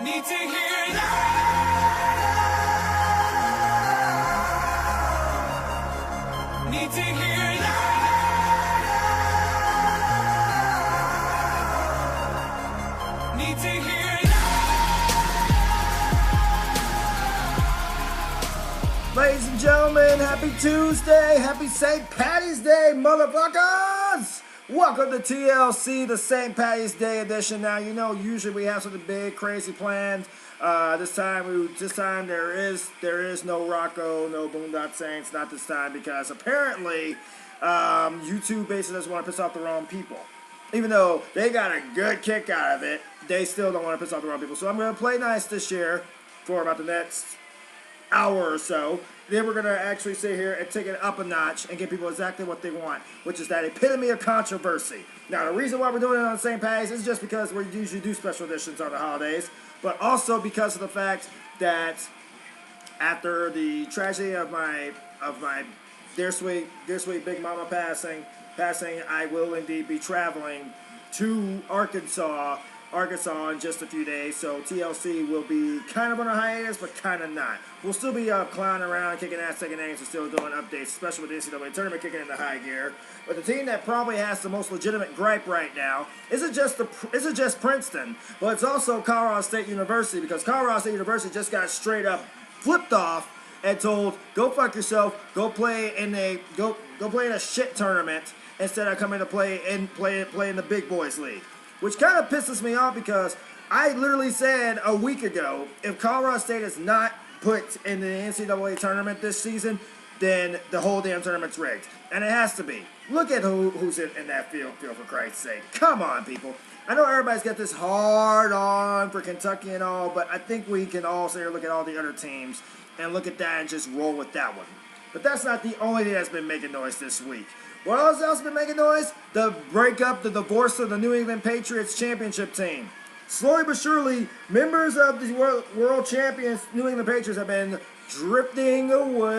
Need to hear it. Need to hear it. Need to hear it. Ladies and gentlemen, happy Tuesday, happy St. Paddys Day, motherfuckers! Welcome to TLC, the St. Paddys Day edition. Now, you know, usually we have something big, crazy planned. This time there is no Rocco, no Boondock Saints, not this time, because apparently YouTube basically doesn't want to piss off the wrong people. Even though they got a good kick out of it, they still don't want to piss off the wrong people. So I'm going to play nice this year for about the next hour or so. Then we're going to actually sit here and take it up a notch and give people exactly what they want, which is that epitome of controversy. Now, the reason why we're doing it on St. Paddys is just because we usually do special editions on the holidays, but also because of the fact that after the tragedy of my dear sweet Big Mama passing, I will indeed be traveling to Arkansas in just a few days, so TLC will be kind of on a hiatus, but kind of not. We'll still be clowning around, kicking ass, taking names, and still doing updates, especially with the NCAA tournament kicking into high gear. But the team that probably has the most legitimate gripe right now isn't just Princeton, but it's also Colorado State University, because Colorado State University just got straight up flipped off and told, go fuck yourself, go play in a shit tournament instead of coming to play in the big boys league. Which kind of pisses me off, because I literally said a week ago, if Colorado State is not put in the NCAA tournament this season, then the whole damn tournament's rigged. And it has to be. Look at who's in that field, for Christ's sake. Come on, people. I know everybody's got this hard on for Kentucky and all, but I think we can all sit here and look at all the other teams and look at that and just roll with that one. But that's not the only thing that's been making noise this week. What else has been making noise? The divorce of the New England Patriots championship team. Slowly but surely, members of the world champions New England Patriots have been drifting away,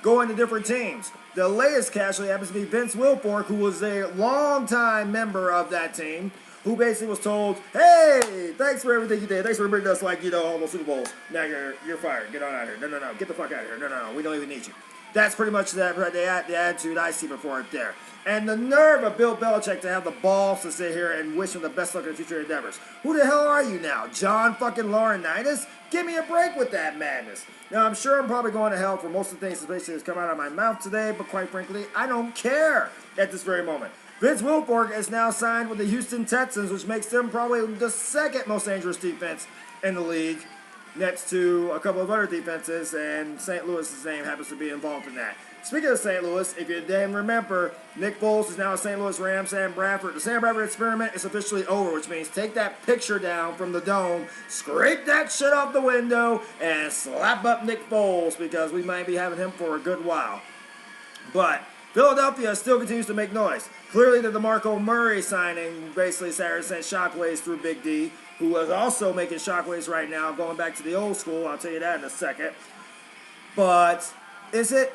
going to different teams. The latest casualty happens to be Vince Wilfork, who was a longtime member of that team, who basically was told, hey, thanks for everything you did. Thanks for bringing us, all those Super Bowls. Now you're fired. Get on out of here. No. Get the fuck out of here. No. We don't even need you. That's pretty much the attitude I see before it there. And the nerve of Bill Belichick to have the balls to sit here and wish him the best luck in future endeavors. Who the hell are you now? John fucking Laurinaitis? Give me a break with that madness. Now, I'm sure I'm probably going to hell for most of the things that basically has come out of my mouth today, but quite frankly, I don't care at this very moment. Vince Wilfork is now signed with the Houston Texans, which makes them probably the second most dangerous defense in the league, next to a couple of other defenses, and St. Louis's name happens to be involved in that. Speaking of St. Louis, if you damn remember, Nick Foles is now a St. Louis Rams. Sam Bradford. The Sam Bradford experiment is officially over, which means take that picture down from the dome, scrape that shit off the window, and slap up Nick Foles, because we might be having him for a good while. But Philadelphia still continues to make noise. Clearly, the DeMarco Murray signing basically sent shockwaves through Big D, who is also making shockwaves right now, going back to the old school. I'll tell you that in a second. But is it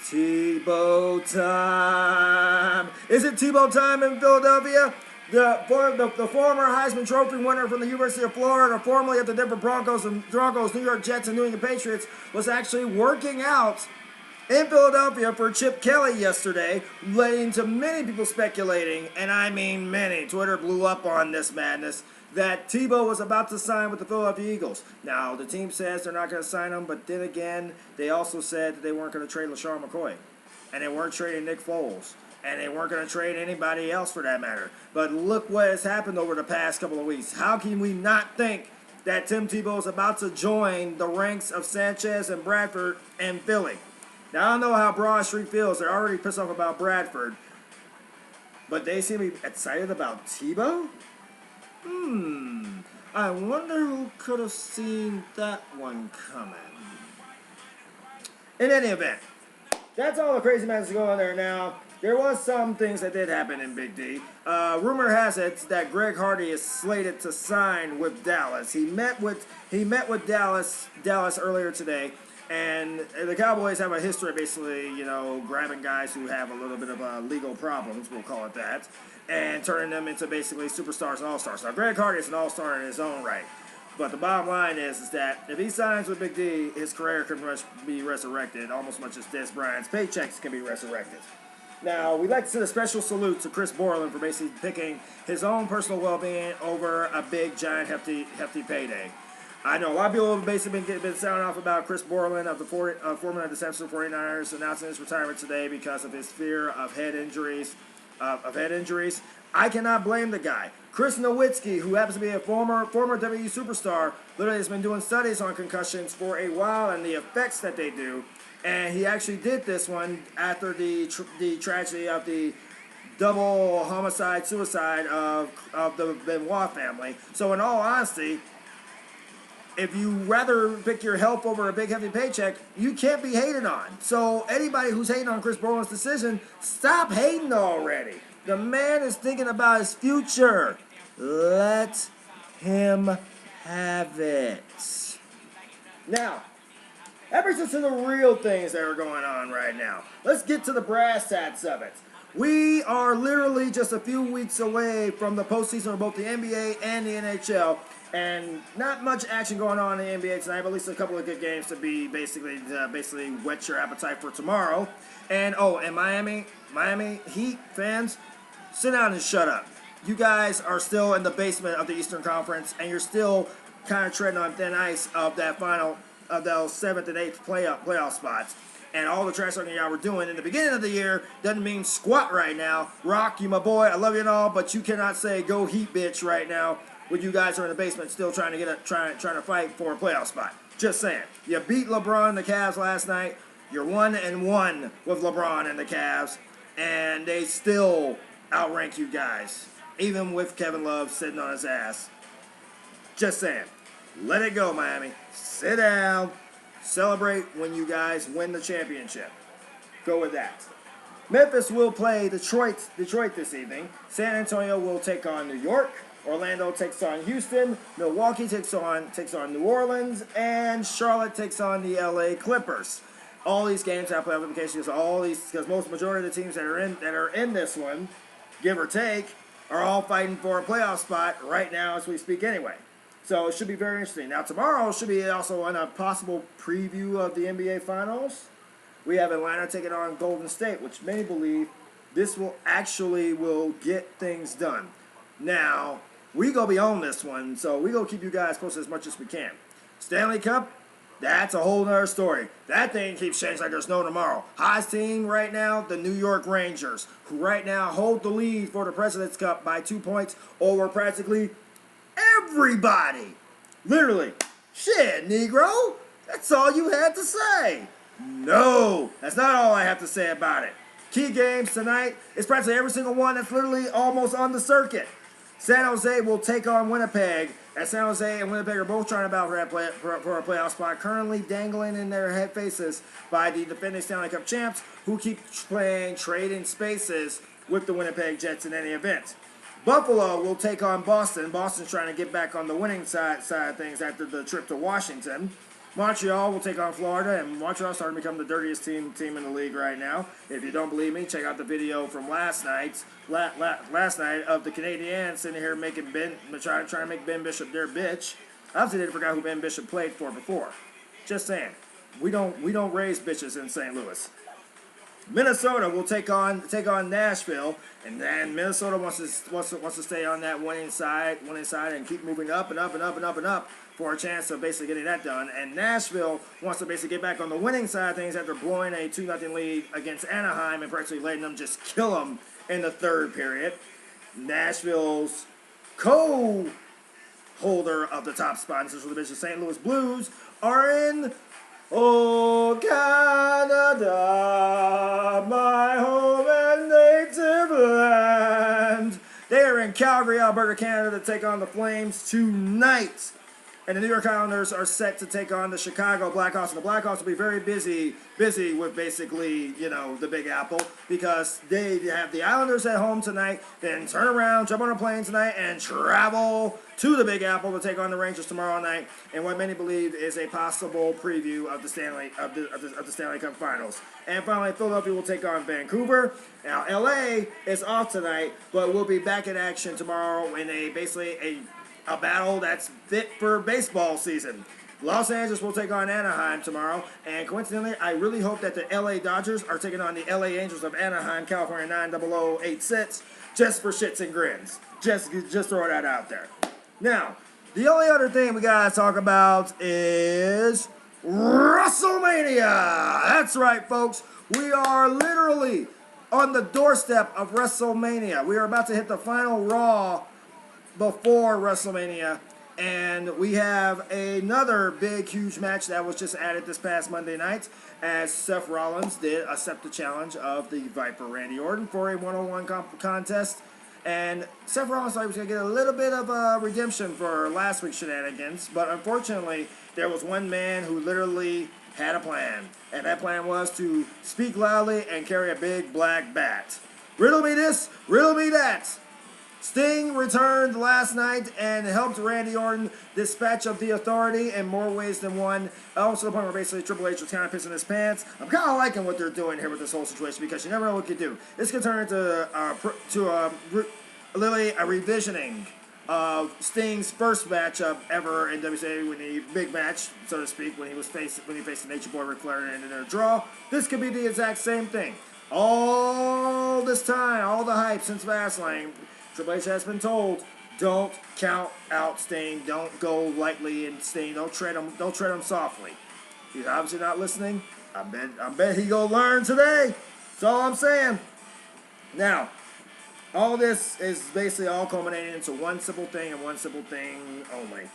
Tebow time? Is it Tebow time in Philadelphia? The former Heisman Trophy winner from the University of Florida, formerly of the Denver Broncos, New York Jets, and New England Patriots, was actually working out in Philadelphia for Chip Kelly yesterday, leading to many people speculating, and I mean many, Twitter blew up on this madness, that Tebow was about to sign with the Philadelphia Eagles. Now, the team says they're not going to sign him, but then again, they also said that they weren't going to trade LaShawn McCoy, and they weren't trading Nick Foles, and they weren't going to trade anybody else for that matter. But look what has happened over the past couple of weeks. How can we not think that Tim Tebow is about to join the ranks of Sanchez and Bradford and Philly? Now, I don't know how Broad Street feels. They're already pissed off about Bradford. But they seem to be excited about Tebow? I wonder who could have seen that one coming. In any event, that's all the crazy madness going on there now. There was some things that did happen in Big D. Rumor has it that Greg Hardy is slated to sign with Dallas. He met with Dallas earlier today. And the Cowboys have a history of basically, you know, grabbing guys who have a little bit of legal problems, we'll call it that, and turning them into basically superstars and all-stars. Now, Greg Hardy is an all-star in his own right. But the bottom line is that if he signs with Big D, his career can be resurrected almost as much as Des Bryant's paychecks can be resurrected. Now, we'd like to send a special salute to Chris Borland for basically picking his own personal well-being over a big, giant, hefty payday. I know a lot of people have basically been sounding off about Chris Borland of the foreman of the San Francisco 49ers announcing his retirement today because of his fear of head injuries. I cannot blame the guy. Chris Nowitzki, who happens to be a former WWE superstar, literally has been doing studies on concussions for a while and the effects that they do. And he actually did this one after the tragedy of the double suicide of the Benoit family. So in all honesty, if you rather pick your health over a big heavy paycheck, you can't be hated on. So anybody who's hating on Chris Borland's decision, stop hating already. The man is thinking about his future. Let him have it. Now, that brings us to the real things that are going on right now. Let's get to the brass tacks of it. We are literally just a few weeks away from the postseason of both the NBA and the NHL. And not much action going on in the NBA tonight, but at least a couple of good games to be basically whet your appetite for tomorrow. And Miami Heat fans, sit down and shut up. You guys are still in the basement of the Eastern Conference, and you're still kind of treading on thin ice of that final of those 7th and 8th playoff spots. And all the trash talking y'all were doing in the beginning of the year doesn't mean squat right now. Rock, you my boy, I love you and all, but you cannot say go Heat bitch right now when you guys are in the basement still trying to fight for a playoff spot. Just saying. You beat LeBron and the Cavs last night. You're 1-1 with LeBron and the Cavs, and they still outrank you guys, even with Kevin Love sitting on his ass. Just saying. Let it go, Miami. Sit down. Celebrate when you guys win the championship. Go with that. Memphis will play Detroit this evening. San Antonio will take on New York. Orlando takes on Houston. Milwaukee takes on New Orleans. And Charlotte takes on the LA Clippers. All these games have playoff implications because most majority of the teams that are in this one, give or take, are all fighting for a playoff spot right now as we speak anyway. So it should be very interesting. Now tomorrow should be also on a possible preview of the NBA Finals. We have Atlanta taking on Golden State, which many believe this will get things done. Now, we go beyond this one, so we go keep you guys posted as much as we can. Stanley Cup, that's a whole nother story. That thing keeps changing like there's no tomorrow. Highest team right now, the New York Rangers, who right now hold the lead for the President's Cup by 2 points over practically everybody. Literally. Shit, Negro. That's all you had to say. No, that's not all I have to say about it. Key games tonight is practically every single one that's literally almost on the circuit. San Jose will take on Winnipeg, as San Jose and Winnipeg are both trying to battle for a playoff spot, currently dangling in their head faces by the defending Stanley Cup champs, who keep playing trading spaces with the Winnipeg Jets in any event. Buffalo will take on Boston. Boston's trying to get back on the winning side of things after the trip to Washington. Montreal will take on Florida, and Montreal's starting to become the dirtiest team in the league right now. If you don't believe me, check out the video from last night of the Canadiens sitting here trying to make Ben Bishop their bitch. Obviously, they forgot who Ben Bishop played for before. Just saying, we don't raise bitches in St. Louis. Minnesota will take on Nashville, and then Minnesota wants to stay on that winning side and keep moving up and up and up and up and up for a chance of basically getting that done. And Nashville wants to basically get back on the winning side of things after blowing a 2-0 lead against Anaheim and practically letting them just kill them in the third period. Nashville's co-holder of the top spot in Central Division, St. Louis Blues, are in Canada, my home and native land. They are in Calgary, Alberta, Canada to take on the Flames tonight. And the New York Islanders are set to take on the Chicago Blackhawks. And the Blackhawks will be very busy with basically, the Big Apple, because they have the Islanders at home tonight, then turn around, jump on a plane tonight, and travel to the Big Apple to take on the Rangers tomorrow night, and what many believe is a possible preview of the Stanley Cup Finals. And finally, Philadelphia will take on Vancouver. Now, LA is off tonight, but we'll be back in action tomorrow in basically a battle that's fit for baseball season. Los Angeles will take on Anaheim tomorrow, and coincidentally, I really hope that the LA Dodgers are taking on the LA Angels of Anaheim, California 90086, just for shits and grins. Just throw that out there. Now, the only other thing we gotta talk about is WrestleMania. That's right, folks. We are literally on the doorstep of WrestleMania. We are about to hit the final Raw before WrestleMania, and we have another big, huge match that was just added this past Monday night, as Seth Rollins did accept the challenge of the Viper Randy Orton for a one-on-one contest. And Seth Rollins thought he was going to get a little bit of a redemption for last week's shenanigans, but unfortunately, there was one man who literally had a plan, and that plan was to speak loudly and carry a big black bat. Riddle me this, riddle me that. Sting returned last night and helped Randy Orton dispatch of the Authority in more ways than one. Also, the point where basically Triple H was kind of pissing his pants. I'm kind of liking what they're doing here with this whole situation, because you never know what you do. This could turn into literally a revisioning of Sting's first matchup ever in WCW, when the big match, so to speak, when he faced the Nature Boy Ric Flair and ended in a draw. This could be the exact same thing. All this time, all the hype since Fastlane, Triple H has been told, don't count out Sting. Don't go lightly in Sting. Don't tread him softly. He's obviously not listening. I bet he gonna learn today. That's all I'm saying. Now, all this is basically all culminating into one simple thing and one simple thing only.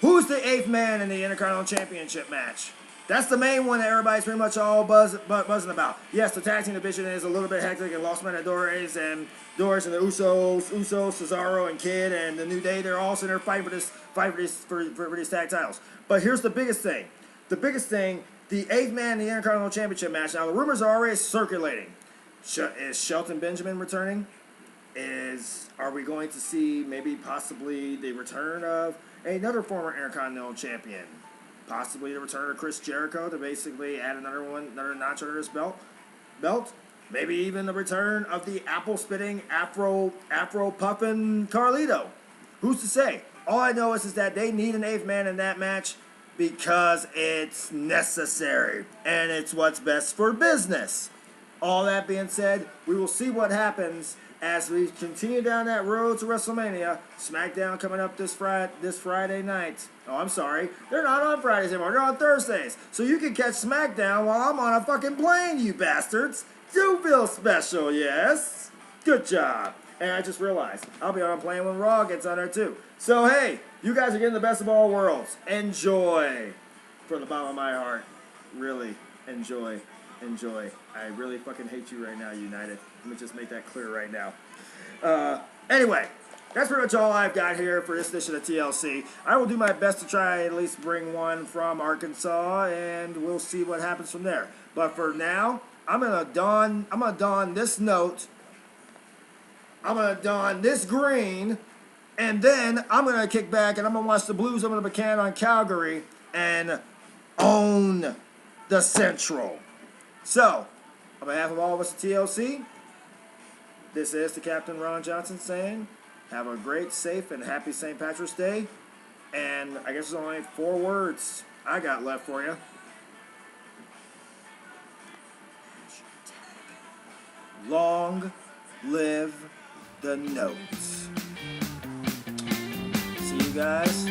Who's the 8th man in the Intercontinental Championship match? That's the main one that everybody's pretty much all buzzing about. Yes, the tag team division is a little bit hectic, and Los Matadores and the Usos, Cesaro and Kid and the New Day, they're all sitting there fighting for these tag titles. But here's the biggest thing. The 8th man in the Intercontinental Championship match. Now, the rumors are already circulating. Is Shelton Benjamin returning? Are we going to see possibly the return of another former Intercontinental Champion? Possibly the return of Chris Jericho to basically add another notch under his belt. Maybe even the return of the apple-spitting, afro-puffing Carlito. Who's to say? All I know is that they need an 8th man in that match because it's necessary, and it's what's best for business. All that being said, we will see what happens as we continue down that road to WrestleMania. SmackDown coming up this Friday night. Oh, I'm sorry. They're not on Fridays anymore. They're on Thursdays. So you can catch SmackDown while I'm on a fucking plane, you bastards. Do feel special, yes? Good job. And I just realized I'll be on a plane when Raw gets on there too. So hey, you guys are getting the best of all worlds. Enjoy. From the bottom of my heart. Really enjoy. I really fucking hate you right now, United. Let me just make that clear right now. Anyway, that's pretty much all I've got here for this edition of TLC. I will do my best to try at least bring one from Arkansas, and we'll see what happens from there. But for now, I'm gonna don this note. I'm gonna don this green, and then I'm gonna kick back and I'm gonna watch the Blues over the McCann on Calgary and own the Central. So, on behalf of all of us at TLC, this is the Captain Ron Johnson saying, have a great, safe, and happy St. Patrick's Day. And I guess there's only 4 words I got left for you. Long live the notes. See you guys